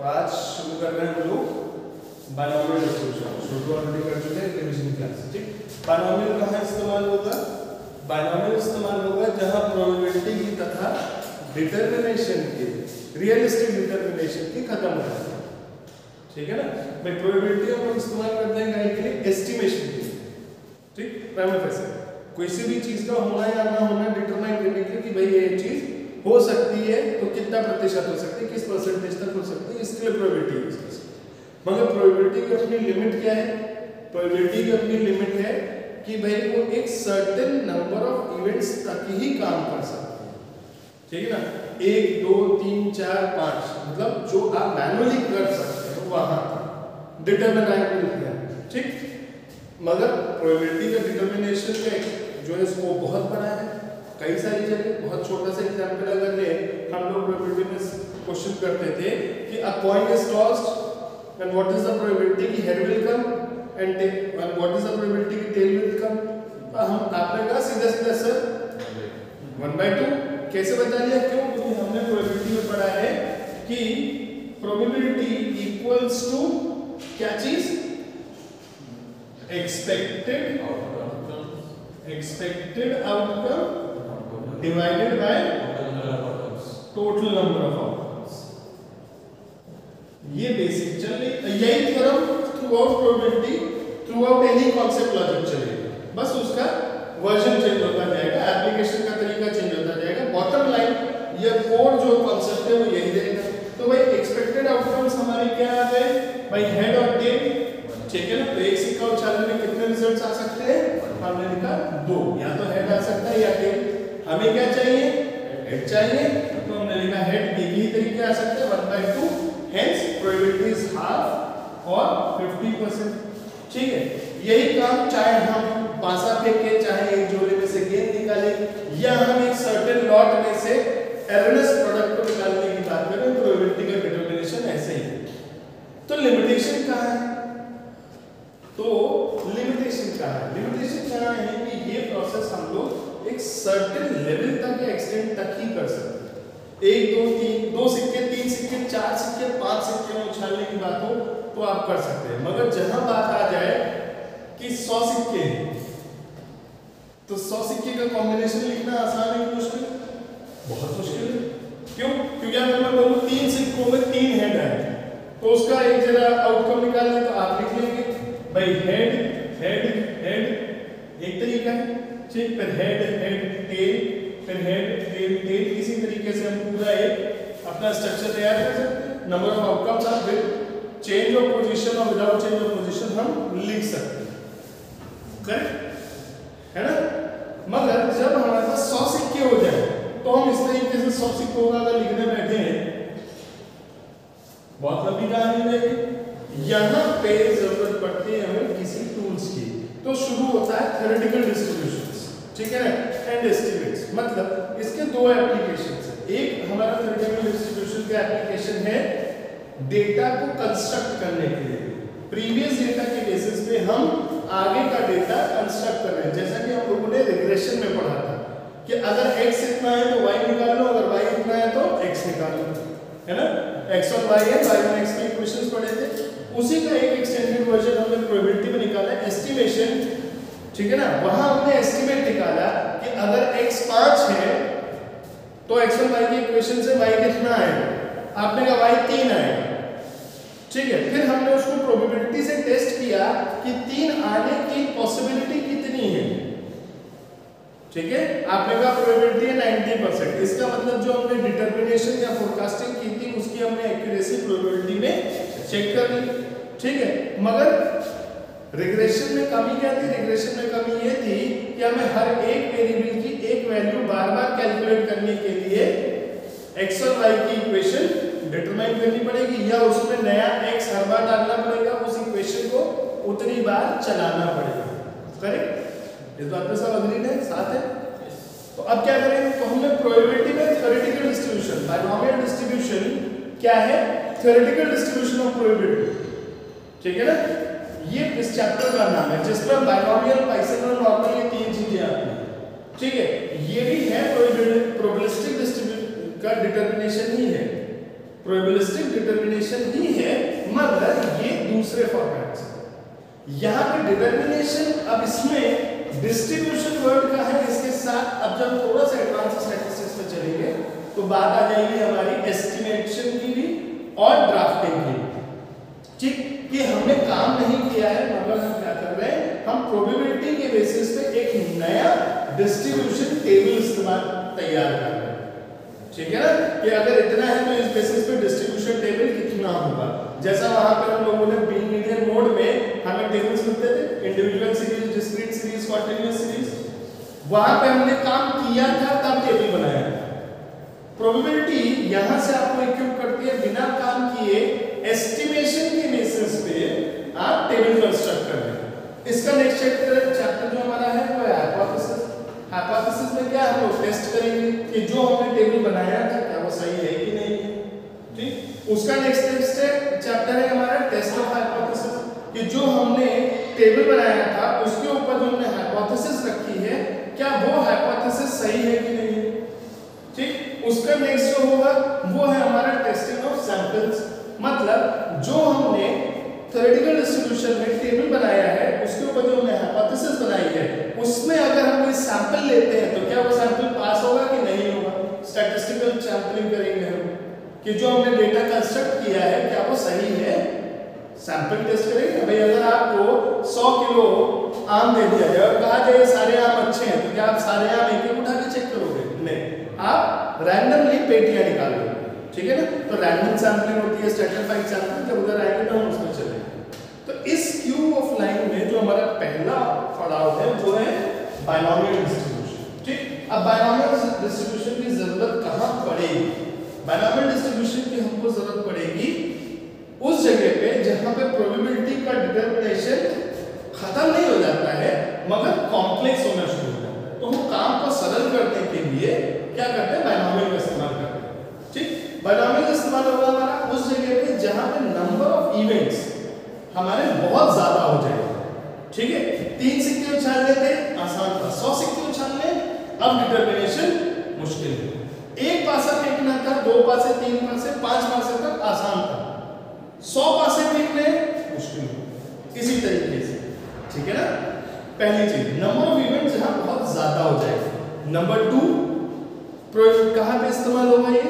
तो आज शुरू कर रहे हैं हम लोग बायनॉमियल डिस्ट्रीब्यूशन। शुरू ऑलरेडी कर चुके हैं रिवीजन क्लास। ठीक, बायनॉमियल कहाँ इस्तेमाल होगा? बायनॉमियल इस्तेमाल होगा जहां प्रोबेबिलिटी की तथा डिटरमिनेशन की, रियलिस्टिक डिटरमिनेशन की खत्म हो जाए। ठीक है ना भाई, प्रोबेबिलिटी हम लोग इस्तेमाल करते हैं कहीं के लिए एस्टिमेशन के लिए। ठीक, प्राइम फेस किसी भी चीज का होना या ना होना डिटरमाइन करने के लिए कि भाई ये चीज हो सकती है तो कितना प्रतिशत हो सकती है, किस परसेंटेज तक हो सकती है, इसके लिए प्रोबेबिलिटी यूज कर सकते हैं। मगर प्रोबेबिलिटी की अपनी लिमिट क्या है? प्रोबेबिलिटी की अपनी लिमिट है कि भाई वो एक सर्टेन नंबर ऑफ इवेंट्स तक ही काम कर सकते हैं। ठीक है ना, 1 2 3 4 5 मतलब जो आप मैनुअली कर सकते हो वहां डिटरमिनेबल है। ठीक, मगर प्रोबेबिलिटी का डिटरमिनेशन का जो है वो बहुत बड़ा है, कई सारी जगह। बहुत छोटा सा एग्जांपल अगर ले, हम लोग प्रोबेबिलिटी में क्वेश्चन करते थे कि a coin is tossed and what is the probability कि head will come and what is the probability कि टेल विल कम। हम आपने कहा सीधा सीधा सर 1/2 कैसे बता दिया? क्यों? क्योंकि हमने प्रोबेबिलिटी में पढ़ा है कि प्रोबेबिलिटी इक्वल्स टू क्या चीज? Expected outcome divided by total number of outcomes. ये बेसिक चल रही, यही theorem through out probability, through out any concept logic चलेगा, बस उसका वर्जन चेंज होता जाएगा, एप्लीकेशन का तरीका चेंज होता जाएगा। बॉटम लाइन ये कोर जो कॉन्सेप्ट है वो यही रहेगा। तो भाई एक्सपेक्टेड आउटकम्स हमारे क्या आ गए भाई? हेड और टेल। ठीक है ना, तो एक सिक्का उछालने में कितने रिजल्ट्स आ सकते हैं? हमने लिखा 2, या तो हेड आ सकता है या टेल। हमें क्या चाहिए? हेड चाहिए, तो हमने लिखा हेड। एक ही तरीके आ सकते हैं 1/2, हेंस प्रोबेबिलिटी इज हाफ और 50%। ठीक है, यही काम चाहे हम पासा फेंके, चाहे एक जोड़े में से गेंद निकाले, या हम एक सर्टेन लॉट में से एररनेस प्रोडक्ट को निकालने की बात करें, प्रोबेबिलिटी का डिटरमिनेशन ऐसे ही है। तो लिमिटेशन कहाँ है? तो लिमिटेशन क्या है? लिमिटेशन क्या है कि ये प्रोसेस हम लोग एक सर्टेन लेवल तक या एक्सटेंट तक ही कर सकते हैं। 1 2 3 2 सिक्के, 3 सिक्के, 4 सिक्के, 5 सिक्के में उछालने की बात हो तो आप कर सकते हैं। मगर जहां बात आ जाए कि 100 सिक्के हैं, तो 100 सिक्के का कॉम्बिनेशन लिखना आसान है कि मुश्किल? बहुत मुश्किल है। क्यों? क्योंकि अगर मैं बोलूं 3 सिक्कों में 3 हेड है, तो उसका एक जरा आउटकम निकालना तो आप लिख लेंगे भाई हेड हेड हेड, एक तरीका है। ठीक, फिर हेड हेड टेल, फिर हेड टेल टेल। इसी तरीके से हम पूरा एक अपना स्ट्रक्चर तैयार कर सकते हैं। नंबर ऑफ आउटकम्स आप विद चेंज ऑफ पोजीशन और विदाउट चेंज ऑफ पोजीशन हम लिख सकते हैं। करेक्ट है ना? मगर जब हमारे पास 100 सिक्के हो जाए तो हम इस तरीके से 100 सिक्कों का अगर लिखने बैठे हैं, बहुत लंबी कहानी रहेगी। यहाँ पे जरूरत पड़ती है हमें किसी टूल्स की। तो शुरू होता है थ्योरेटिकल डिस्ट्रीब्यूशंस। ठीक है ना, एंड एस्टिमेट्स। मतलब इसके दो एप्लीकेशंस हैं। एक हमारा थ्योरेटिकल डिस्ट्रीब्यूशन का एप्लीकेशन है डेटा को कंस्ट्रक्ट करने के लिए। प्रीवियस डेटा के बेसिस पे हम आगे का डेटा कंस्ट्रक्ट कर रहे हैं। जैसा कि हम लोगों ने रिग्रेशन में पढ़ा था कि अगर x इतना है तो y निकाल लो, अगर y इतना है तो x निकाल लो, है ना? x और y है, y और x के इक्वेशंस पढ़े थे। उसी का एक एक्सटेंडेड वर्जन हमने प्रोबेबिलिटी में निकाला, एस्टिमेशन। ठीक है ना, वहां हमने एस्टिमेट निकाला कि अगर x 5 है तो x और y के इक्वेशन से y कितना आएगा? आपने कहा y 3 आएगा। ठीक है, फिर हमने उसको प्रोबेबिलिटी से टेस्ट किया कि 3 आने की पॉसिबिलिटी कितनी है। ठीक है, आपने कहा प्रोबेबिलिटी है 90%। इसका मतलब जो हमने डिटरमिनेशन या फोरकास्टिंग की थी उसकी हमने एक्यूरेसी प्रोबेबिलिटी में चेक कर ली। ठीक है, मगर रिग्रेशन में कमी क्या थी? रिग्रेशन में कमी ये थी कि हमें हर एक वेरिएबल की एक वैल्यू बार-बार कैलकुलेट करने के लिए x और y की इक्वेशन डिटरमाइन करनी पड़ेगी, या उसमें नया x हर बार डालना पड़ेगा, उस इक्वेशन को उतनी बार चलाना पड़ेगा। करेक्ट? इस बात पे सब अग्री है, साथ है? तो अब क्या करेंगे? तो हमने प्रोबेबिलिटी में थ्योरेटिकल डिस्ट्रीब्यूशन, बायनॉमियल डिस्ट्रीब्यूशन क्या है? Theoretical distribution of probability. ठीक है ना, ये इस चैप्टर का नाम है जिसमें बायनॉमियल, बाइसेक्टर, नॉर्मल ये 3 चीजें आती हैं। ठीक है, ये भी है प्रोबेबिलिस्टिक डिस्ट्रीब्यूशन का डिटरमिनेशन ही है। प्रोबेबिलिस्टिक डिटर्मिनेशन ही है, मगर ये दूसरे फॉर्मेट से। यहाँ पे डिटर्मिनेशन, अब इसमें डिस्ट्रीब्यूशन वर्ड का है, इसके साथ अब जब थोड़ा सा एडवांस स्टैटिस्टिक्स में चलेंगे तो बात आ जाएगी हमारी एस्टिमेशन की भी और ड्राफ्टिंग की, ठीक, कि हमने काम नहीं किया है मगर हम क्या कर रहे हैं, हम प्रोबेबिलिटी के बेसिस पे एक नया डिस्ट्रीब्यूशन टेबल इस्तेमाल तैयार कर रहे हैं, ठीक है ना, कि अगर इतना है तो इस बेसिस पे डिस्ट्रीब्यूशन टेबल कितना होगा। जैसा वहां पर हम लोगों ने बीन मीडियन मोड में हमें टेबल्स मिलते थे, individual series, discrete series, continuous series, वहां पे हमने काम किया था तब टेबल बनाया था। प्रोबेबिलिटी यहां से आपको इक्विप करती है बिना काम किए एस्टिमेशन के बेसिस पे आप टेबल कंस्ट्रक्ट कर रहे हैं। इसका नेक्स्ट चैप्टर जो हमारा है वो है हाइपोथेसिस। हाइपोथेसिस में क्या हम लोग टेस्ट करेंगे कि जो हमने टेबल बनाया था क्या वो सही है कि नहीं है, ठीक। उसका नेक्स्ट चैप्टर है हमारा टेस्ट ऑफ हाइपोथेसिस, कि जो हमने टेबल बनाया था उसके ऊपर जो हमने हाइपोथेसिस रखी है क्या वो हाइपोथेसिस सही है कि नहीं है, ठीक। उसका नेक्स्ट जो होगा वो है हमारा टेस्टिंग ऑफ सैंपल्स, मतलब जो हमने थ्योरेटिकल डिस्ट्रीब्यूशन में टेबल बनाया है उसके ऊपर जो हमने हाइपोथेसिस बनाई है उसमें अगर हम कोई सैंपल लेते हैं तो क्या वो सैंपल पास होगा कि नहीं होगा। स्टैटिस्टिकल सैंपलिंग करेंगे हम कि जो हमने डेटा कंस्ट्रक्ट किया है क्या वो सही है, सैंपल टेस्ट करेंगे। भाई अगर आपको 100 किलो आम दे दिया जाए और कहा जाए सारे आम अच्छे हैं तो क्या आप सारे आम एक एक उठा के चेक करोगे? नहीं, आप रैंडमली पेटियां निकालोगे, ठीक है ना। तो रैंडम सैंपलिंग होती है, स्ट्रैटिफाइड सैंपलिंग, जब उधर आएंगे तो हम उसमें चलेंगे। तो इस क्यू ऑफ लाइन में जो हमारा पहला पड़ाव है वो है बायनॉमियल डिस्ट्रीब्यूशन, ठीक। अब बायनॉमियल डिस्ट्रीब्यूशन की जरूरत कहां पड़ेगी? बायनॉमियल डिस्ट्रीब्यूशन की हमको जरूरत पड़ेगी उस जगह पे जहां पे प्रोबेबिलिटी का डिटर्मिनेशन खत्म नहीं हो जाता है मगर कॉम्प्लेक्स होना शुरू हो जाता है। तो हम काम को सरल करने के लिए क्या करते हैं, बायनॉमियल का इस्तेमाल करते हैं, ठीक। बायनॉमियल का इस्तेमाल होगा हमारा उस जगह पे जहां पे नंबर ऑफ इवेंट्स हमारे बहुत ज्यादा हो जाएगा, ठीक है। 3 सिक्के उछालने थे आसान था, 100 सिक्के उछालने अब डिटर्मिनेशन मुश्किल है। एक पासा फेंकना था, 2 पासे, 3 पासे, 5 पासे तक आसान था, 100 पासे फेंकने मुश्किल है। इसी तरीके से, ठीक है ना। पहली चीज नंबर ऑफ इवेंट जहां बहुत ज्यादा हो जाएगा। नंबर 2 कहां पे इस्तेमाल होगा ये?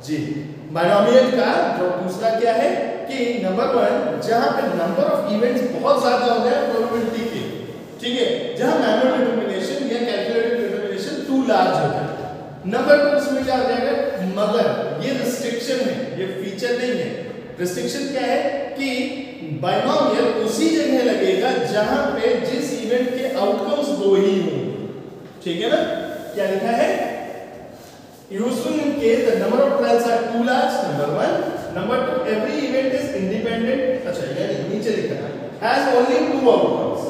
जी, बायनॉमियल का जो दूसरा क्या है कि नंबर 1 जहां पे नंबर ऑफ इवेंट्स बहुत ज्यादा हो जाए प्रोबेबिलिटी के, ठीक है, जहां मैनुअल डिटरमिनेशन या कैलकुलेटेड डिटरमिनेशन टू लार्ज हो जाए। नंबर 2 इसमें क्या हो जाएगा, मगर ये रिस्ट्रिक्शन है, ये फीचर नहीं है। रिस्ट्रिक्शन क्या है कि बायनॉमियल उसी जगह लगेगा जहां पे जिस इवेंट के आउटकम्स 2 ही हों, ठीक है ना। क्या लिखा है, useful in case the number of trials are too large, number 1, number 2 every event is independent, अच्छा यानी नीचे लिखा है has only 2 outcomes,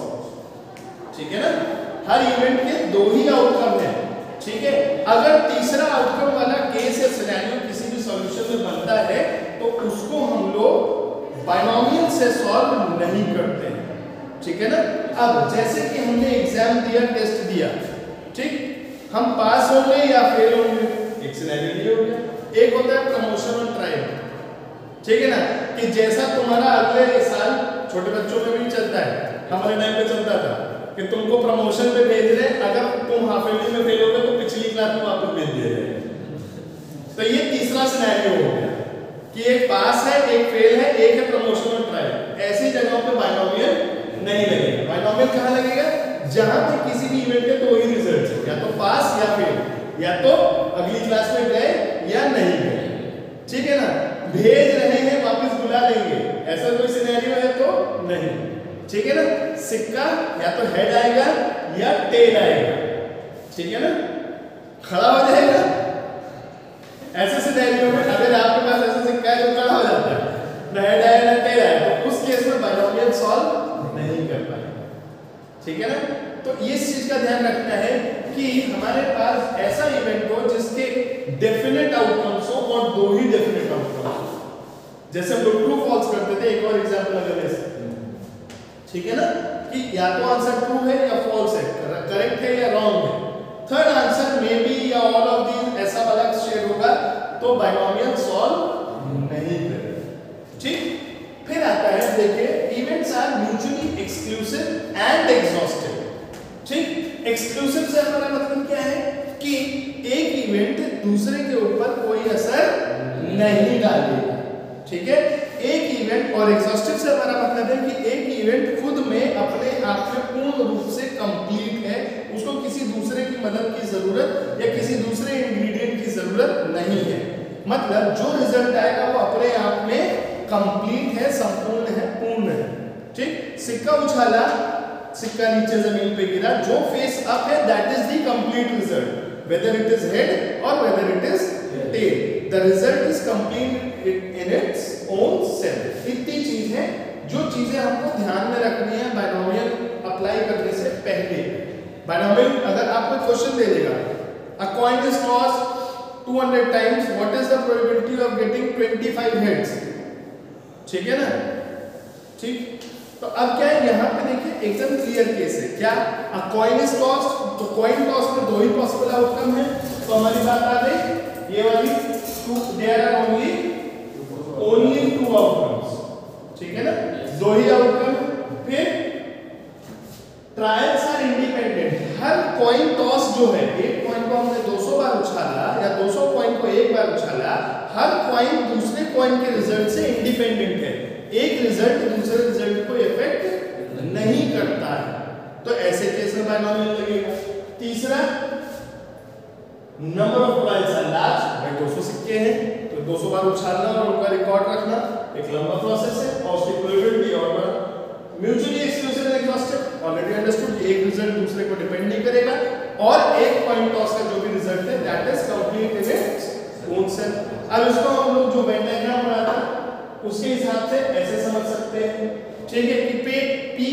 ठीक है ना। हर इवेंट के 2 ही आउटकम है, ठीक है। अगर तीसरा आउटकम वाला केस या सिनेरियो किसी भी सॉल्यूशन में बनता है तो उसको हम लोग बायनॉमियल से सॉल्व नहीं करते हैं, ठीक है ना। अब जैसे कि हमने एग्जाम दिया, टेस्ट दिया, ठीक, हम पास होंगे या फेल होंगे, एक सिनेरियो ये हो गया। एक होता है प्रमोशन ऑन ट्रायल, ठीक है ना, कि जैसा तुम्हारा अगले साल छोटे बच्चों में भी चलता है, हमारे टाइम पे चलता था कि तुमको प्रमोशन पे भेज रहे हैं, अगर तुम हाफ ईयरली में फेल हो गए तो पिछली क्लास में वापस भेज दिया जाएगा। तो ये तीसरा सिनेरियो हो गया कि एक पास है, एक फेल है, एक है प्रमोशन ऑन ट्रायल। ऐसी जगहों पे बायनॉमियल नहीं लगेगा। बायनॉमियल कहां लगेगा, जहां पे किसी भी इवेंट के 2 ही रिजल्ट्स हैं, या तो पास या फेल, या तो अगली क्लास में गए या नहीं गए, ठीक है ना। भेज रहे हैं वापस बुला लेंगे, ऐसा कोई सिनेरियो है तो नहीं, ठीक है ना। सिक्का या तो हेड आएगा या टेल आएगा, ठीक है ना, खड़ा हो जाएगा। ऐसे सिनेरियो में अगर आपके पास ऐसा सिक्का है तो खड़ा हो जाता है, ना हेड आया ना टेल आया, तो उस केस में बायनॉमियल सॉल्व नहीं कर पाएगा, ठीक है ना। तो इस चीज का ध्यान रखना है कि हमारे पास ऐसा इवेंट हो जिसके डेफिनेट आउटकम्स हो और 2 ही डेफिनेट आउटकम्स, जैसे हम लोग ट्रू फॉल्स करते थे। एक और एग्जांपल अगर ले सकते हैं, ठीक है ना, कि या तो आंसर ट्रू है या फॉल्स है, करेक्ट है या रॉन्ग है। थर्ड आंसर मे बी या ऑल ऑफ दीज ऐसा वाला शेड होगा तो बाइनोमियल सॉल्व नहीं करेगा। ठीक, फिर आता है देखिए events are mutually exclusive and exhaustive. ठीक, एक्सक्लूसिव से हमारा मतलब क्या है कि एक इवेंट दूसरे के ऊपर कोई असर नहीं डालेगा। ठीक है, एक इवेंट, और एग्जॉस्टिव से हमारा मतलब है कि एक इवेंट खुद में अपने आप में पूर्ण रूप से कंप्लीट है, उसको किसी दूसरे की मदद की जरूरत या किसी दूसरे इंग्रेडिएंट की जरूरत नहीं है। मतलब जो रिजल्ट आएगा वो अपने आप में कंप्लीट है, संपूर्ण है, पूर्ण है। ठीक, सिक्का उछाला, सिक्का नीचे जमीन पे गिरा, जो फेस अप है that is the complete result, whether it is head or whether it is tail, the result is complete in its own self। इतनी चीज है जो चीजें हमको ध्यान में रखनी है बाइनोमियल अप्लाई करने से पहले। बाइनोमियल अगर आपको क्वेश्चन दे देगा a coin is tossed 200 times, what is the probability of getting 25 heads? ठीक है ना? ठीक, तो अब क्या है यहाँ पे देखिए एकदम क्लियर केस है। क्या a coin is tossed, तो coin toss में दो ही पॉसिबल आउटकम है, तो हमारी बात आ गई ये वाली there are only two outcomes। ठीक है ना, दो ही आउटकम। फिर ट्रायल्स आर इंडिपेंडेंट, हर कॉइन टॉस जो है, एक कॉइन को हमने 200 बार उछाला या 200 कॉइन को एक बार उछाला, हर कॉइन दूसरे कॉइन के रिजल्ट से इंडिपेंडेंट है, एक रिजल्ट दूसरे रिजल्ट को इफेक्ट नहीं करता है, तो ऐसे केस में बाइनोमियल लगेगा। तीसरा, number of trials are large, भाई 200 सिक्के हैं तो 200 बार उछालना और उनका रिकॉर्ड रखना एक लंबा प्रोसेस है, और उसकी प्रोबेबिलिटी और mutually exclusive and exhaustive already understood, एक रिजल्ट दूसरे को डिपेंड नहीं करेगा, और एक कॉइन टॉस का जो भी रिजल्ट है that is complete in its own self. अब इसको हम लोग जो वेन डायग्राम बनाते हैं उसके हिसाब से ऐसे समझ सकते हैं। ठीक है, कि पे P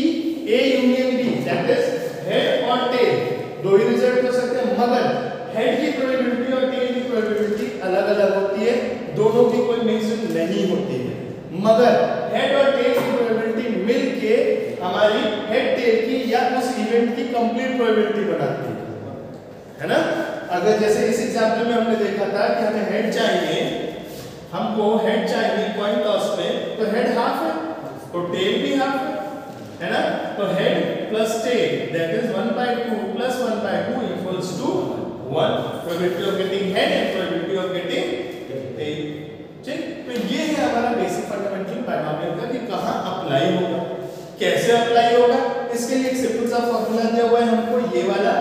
A union B that is head और टेल, दो ही रिजल्ट हो सकते हैं, मगर हेड की प्रोबेबिलिटी और टेल की प्रोबेबिलिटी अलग अलग होती है, दोनों की कोई मिक्सिंग नहीं होती है, मगर हेड और टेल की प्रोबेबिलिटी मिलके हमारी हेड टेल की या उस इवेंट की कंप्लीट प्रोबेबिलिटी बनाती है ना। अगर जैसे इस एग्जांपल में हमने देखा था कि हमें हेड चाहिए, हमको हेड चाहिए कॉइन टॉस में, तो हेड हाफ है तो टेल भी हाफ है ना, तो head plus tail that is 1/2 plus 1/2 equals to 1, probability of getting head and probability of getting tail. ठीक, तो ये है हमारा बेसिक फंडामेंटल बाइनोमियल का कि कहां अप्लाई होगा, कैसे अप्लाई होगा। इसके लिए एक सिंपल सा फार्मूला दिया हुआ है हमको, ये वाला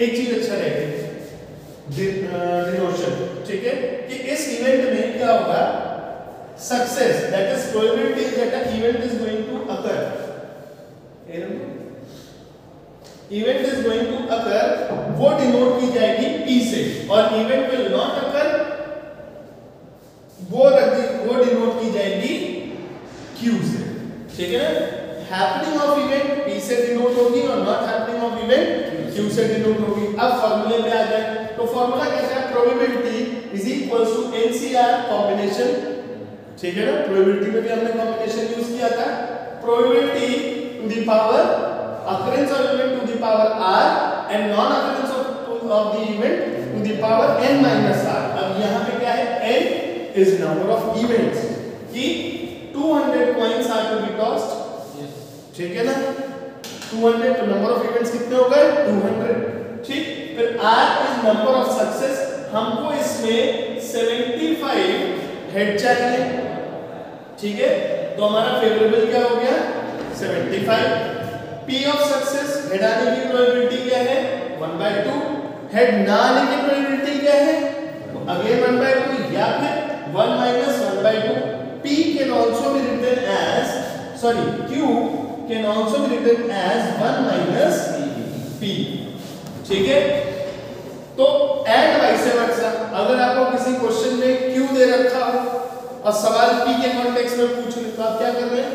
एक चीज अच्छा रहेगा डिनोशन। ठीक है, कि इस इवेंट में क्या होगा, success that is probability that a event is going to occur, event is going to occur, वो डिनोट की जाएगी P से, और इवेंट विल नॉट अकर वो डिनोट की जाएगी Q से। ठीक है ना, हैपनिंग ऑफ इवेंट P से डिनोट होगी और not happening of event Q से डिनोट होगी। अब फार्मूले पे आ जाए, तो फार्मूला कहता है probability is equals to NCR combination. ठीक है ना, प्रोबेबिलिटी में भी हमने कॉम्बिनेशन यूज किया था, probability to the power occurrence of event to the power r and non occurrence of the event to the power n minus r। अब यहाँ पे क्या है, n is number of events, कि 200 coins are to be tossed। ठीक है ना, 200, तो नंबर ऑफ इवेंट्स कितने हो गए 200। ठीक, फिर r is number of success, हमको इसमें 75 हेड चाहिए। ठीक है, तो हमारा फेवरेबल क्या हो गया 75। P ऑफ सक्सेस, हेड आने की प्रोबेबिलिटी क्या है 1/2, हेड ना आने की प्रोबेबिलिटी क्या है अगेन 1/2, या फिर 1 minus 1/2। P can also be written as, sorry, Q can also be written as 1 minus P। ठीक है, तो एंड वाइस वर्सा, अगर आपको किसी क्वेश्चन में Q दे रखा हो और सवाल P के कॉन्टेक्स्ट में पूछ ले, तो आप क्या कर रहे हैं,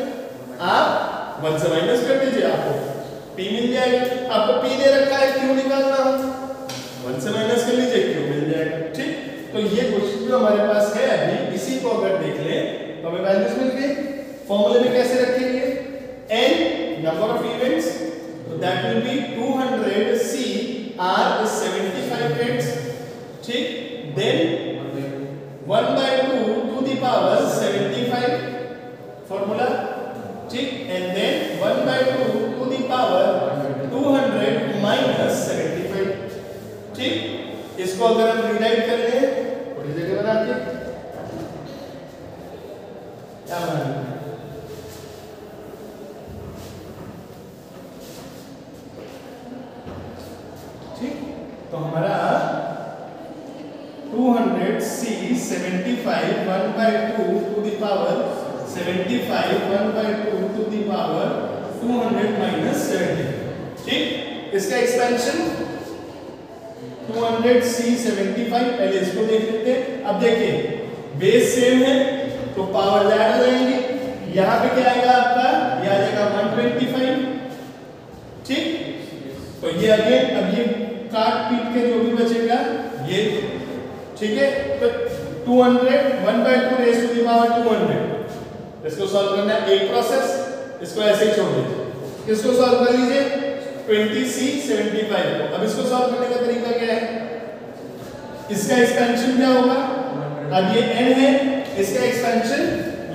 आप 1 से माइनस कर दीजिए, आपको P मिल जाएगा। आपको P दे रखा है, Q निकालना हो 1 से माइनस कर लीजिए, Q मिल जाएगा। ठीक, तो ये क्वेश्चन जो हमारे पास है अभी, इसी को अगर देख ले तो हमें वैल्यूज मिल गई। फॉर्मूले में कैसे रखेंगे, n नंबर ऑफ इवेंट्स, तो that will be 200 C r ठीक, देन 1/2 टू द पावर 75 फॉर्मूला, ठीक, and then 1/2 to the power 200 minus 75, ठीक। इसको अगर हम रिराइट कर ले थोड़ी जगह बनाते क्या बनाएंगे, ठीक, तो हमारा 200c 75 1/2 to the power 75 1/2 to the power 200 minus 70, ठीक। इसका एक्सपेंशन 200c 75, पहले इसको देख लेते हैं। अब देखिए बेस सेम है तो पावर ऐड हो जाएंगे, यहाँ पे क्या आएगा आपका, ये आ जाएगा 125, ठीक। तो ये अगेन अब ये काट पीट के जो भी बचेगा ये, ठीक है। तो 200 1/2 रेज़ टू द पावर 200, इसको सॉल्व करना है एक प्रोसेस, इसको ऐसे ही छोड़ दीजिए। इसको सॉल्व कर लीजिए 20c 75 को। अब इसको सॉल्व करने का तरीका क्या है, इसका एक्सपेंशन क्या होगा, अब ये n है, इसका एक्सपेंशन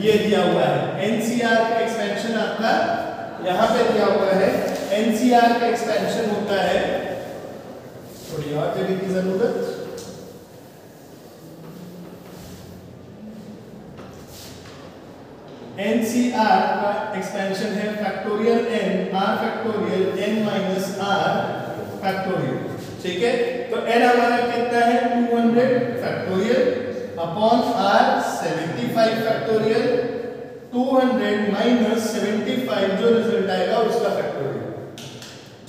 ये दिया हुआ है, NCR का एक्सपेंशन आपका यहाँ पे दिया हुआ है, NCR का एक्सपेंशन होता है, थोड़ी और जगह की जरूरत, NCR का एक्सपेंशन है factorial n r factorial n minus r factorial, ठीक है। तो n हमारा कितना है 200 factorial upon r 75 factorial, 200 minus 75 जो रिजल्ट आएगा उसका फैक्टोरियल,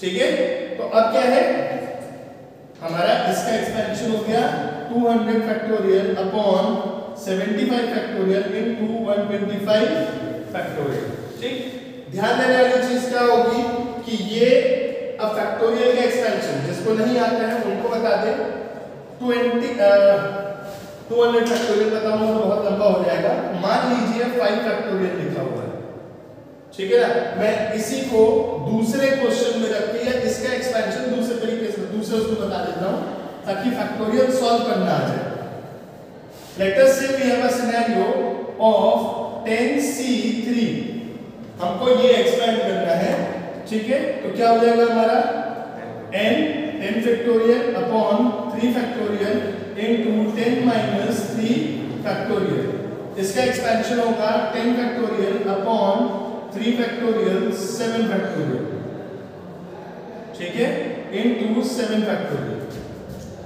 ठीक है। तो अब क्या है हमारा, इसका एक्सपेंशन हो गया 200 factorial upon 75 factorial into 125 factorial, ठीक। ध्यान देने वाली चीज क्या होगी कि ये अब फैक्टोरियल का एक्सपेंशन जिसको नहीं आता है उनको बता दे, 200 फैक्टोरियल बताऊंगा तो बहुत लंबा हो जाएगा, मान लीजिए 5 फैक्टोरियल लिखा हुआ है, ठीक है ना। मैं इसी को दूसरे क्वेश्चन में रख के या इसका एक्सपेंशन दूसरे तरीके से दूसरे उसको बता देता हूं ताकि फैक्टोरियल सॉल्व करना आ जाए। Let us say we have a scenario of 10c3, हमको ये एक्सपेंड करना है, ठीक है। तो क्या हो जाएगा हमारा n 10 factorial upon 3 factorial into 10 minus 3 factorial, इसका एक्सपेंशन होगा 10 फैक्टोरियल अपॉन 3 फैक्टोरियल 7 फैक्टोरियल, ठीक है, इनटू 7 फैक्टोरियल।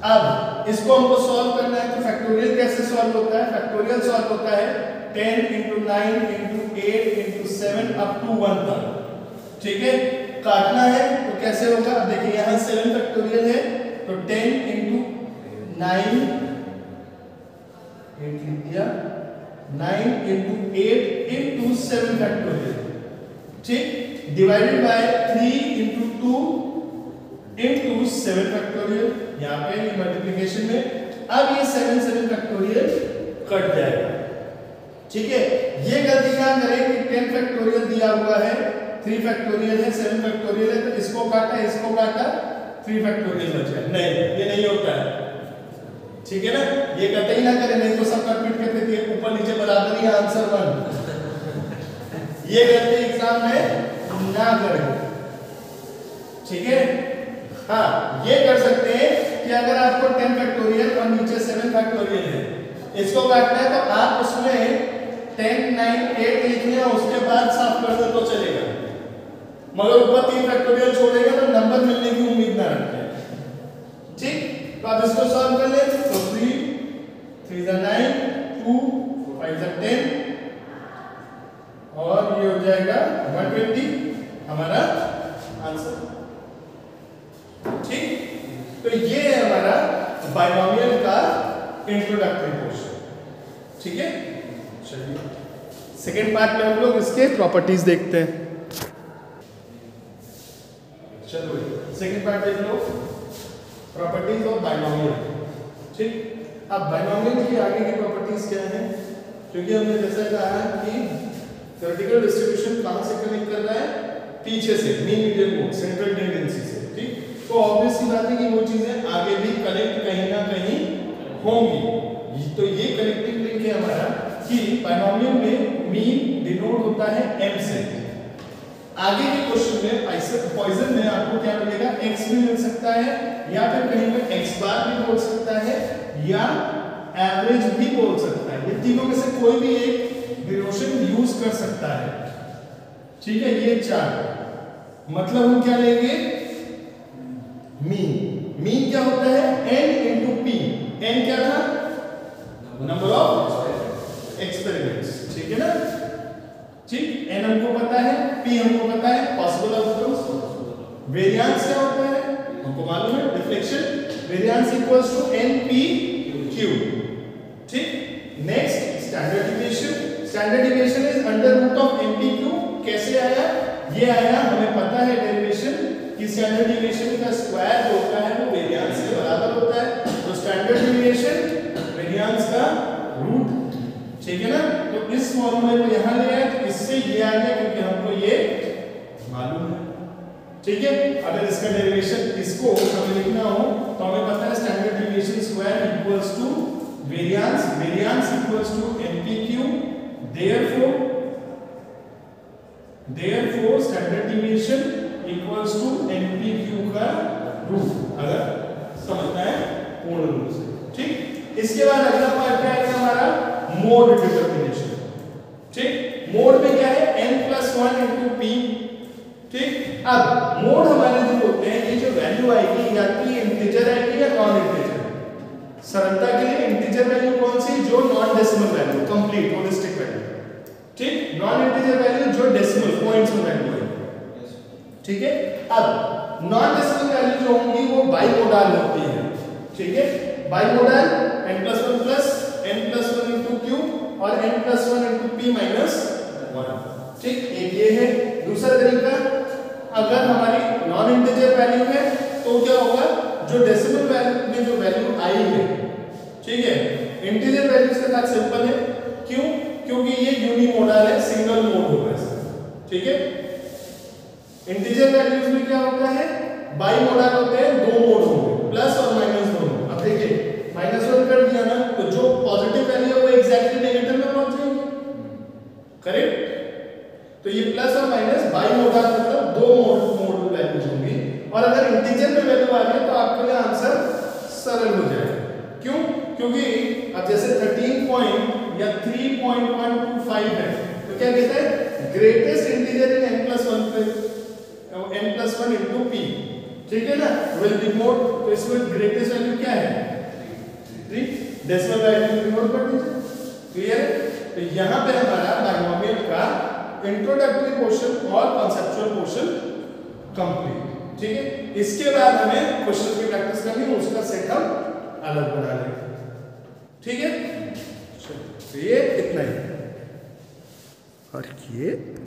अब इसको हमको सॉल्व करना है तो फैक्टोरियल कैसे सॉल्व होता है, फैक्टोरियल सॉल्व होता है 10 into 9 into 8 into 7 up to 1 तक, ठीक है। काटना है तो कैसे होगा, अब देखिए यहाँ 7 फैक्टोरियल है तो 10 into 9 8 लिख दिया, 9 into 8 into 7 फैक्टोरियल, ठीक, divided by 3 into 2 into 7 factorial, यहाँ पे मल्टीप्लिकेशन में अब ये 7 फैक्टोरियल कट जाएगा, ठीक है। ये गलती क्या करें कि 10 फैक्टोरियल दिया हुआ है, 3 फैक्टोरियल है, 7 फैक्टोरियल है, तो इसको काटा 3 फैक्टोरियल बचा, नहीं ये नहीं होता है, ठीक है ना। ये कतई ना करें, नहीं तो सब कट करते थे ऊपर नीचे बराबर ही आंसर 1, ये गलती एग्जाम में ना करें, ठीक है। हाँ ये कर सकते हैं कि अगर आपको 10 फैक्टोरियल और नीचे 7 फैक्टोरियल है, इसको काटना है तो आप उसमें 10 9 8 लिखने हैं, उसके बाद साफ कर दो तो चलेगा, मगर ऊपर 3 फैक्टोरियल छोड़ेगा तो नंबर मिलने की उम्मीद ना रखें, ठीक। तो आप इसको सॉल्व कर लें तो 3 3 9 2 5 10 और ये हो जाएगा 120 हमारा आंसर, ठीक। तो ये है हमारा बाइनोमियल का इंट्रोडक्टरी पोर्शन, ठीक है। चलिए सेकेंड पार्ट में हम लोग इसके प्रॉपर्टीज देखते हैं। चलो सेकेंड पार्ट देख लो, प्रॉपर्टीज ऑफ बाइनोमियल, ठीक। अब बाइनोमियल की आगे की प्रॉपर्टीज क्या है, क्योंकि हमने जैसा कहा कि थ्योरेटिकल डिस्ट्रीब्यूशन कहां से कनेक्ट कर रहा है, पीछे से mean median mode central tendency से, ठीक। तो ऑब्वियस सी बात है कि वो चीजें आगे भी कनेक्ट कहीं ना कहीं होंगी। तो ये कनेक्टिंग लिंक है हमारा कि बाइनोमियल में मीन डिनोट होता है m से। आगे के क्वेश्चन में पॉइजन में आपको क्या मिलेगा, x भी मिल सकता है या फिर कहीं पे x बार भी बोल सकता है या एवरेज भी बोल सकता है। ये तीनों में से कोई भी एक डिनोशन यूज कर सकता है। ठीक है, ये चार मतलब हम क्या लेंगे, मीन क्या होता है n इंटू पी। n क्या था, नंबर ऑफ एक्सपेरिमेंट्स। ठीक है ना, ठीक, n हमको पता है, p हमको पता है, पॉसिबल आउटकम्स। वेरिएंस क्या होता है हमको मालूम है, deflection variance equals to npq। ठीक, next standard deviation. Standard deviation is under root of npq। कैसे आया, ये आया, हमें पता है डेरिवेशन कि स्टैंडर्ड डिविएशन का स्क्वायर जो होता है वो वेरिएंस के बराबर होता है। तो स्टैंडर्ड डिविएशन वेरिएंस का रूट। ठीक है ना, तो इस फॉर्मूले को यहां ले आए तो इससे ये आ गया क्योंकि हमको ये मालूम है। ठीक है, अगर इसका डेरिवेशन इसको हमें लिखना हो तो हमें पता है standard deviation square equals to variance, variance equals to npq। therefore standard deviation equals to npq का रूट, अगर समझना है पूर्ण रूप से। ठीक, इसके बाद अगला पार्ट क्या है हमारा, मोड डिटरमिनेशन। ठीक, मोड में क्या है n+1 इंटू p। ठीक, अब मोड हमारे जो होते हैं, ये जो वैल्यू आएगी या तो इंटीजर आएगी या नॉन इंटीजर। सरलता के लिए इंटीजर वैल्यू कौन सी, जो non decimal value, complete holistic value. ठीक, नॉन इंटीजर वैल्यू जो डेसिमल पॉइंट्स में वैल्यू है। ठीक है, अब नॉन डेसिमल वैल्यू जो होंगी वो बाइमोडाल होती है। ठीक है, बाइमोडाल n+1 plus n+1 into q और n+1 इंटू p माइनस 1। ठीक, एक ये है। दूसरा तरीका, अगर हमारी नॉन इंटीजर वैल्यू है तो क्या होगा, जो डेसिमल वैल्यू में जो वैल्यू आई है, ठीक है, इंटीजर वैल्यूज के साथ सिंपल है। क्यों, क्योंकि ये यूनिमोडल है, सिंगल मोड होगा इसका। ठीक है, इंटीजर वैल्यूज में क्या होता है, बाइमोडल होते हैं, दो मोड होंगे, प्लस और माइनस दोनों। अब देखिए -1 कर दिया ना तो जो पॉजिटिव वैल्यू है वो एग्जैक्टली नेगेटिव में पहुंच जाएगी, करेक्ट। तो ये प्लस और माइनस बाइमोडल मतलब दो मोड वैल्यूज होंगी। और अगर इंटीजर में वैल्यू आ रही है तो आपके लिए आंसर सरल हो जाएगा। क्यों, क्योंकि अब जैसे 13 पॉइंट या 3.125 है तो क्या कहता है, ग्रेटेस्ट इंटीजर इन n+1 इंटू p। ठीक है ना, विल डिनोट, तो इसमें ग्रेटेस्ट वैल्यू क्या है 3, डेसिमल वैल्यू डिनोट कर दीजिए। क्लियर है, तो यहां पे हमारा बाइनोमियल का इंट्रोडक्टरी पोर्शन और कांसेप्चुअल पोर्शन कंप्लीट। ठीक है, इसके बाद हमें क्वेश्चन की प्रैक्टिस करनी है, उसका सेट हम अलग बना लेंगे। ठीक है, तो ये इतना ही और ये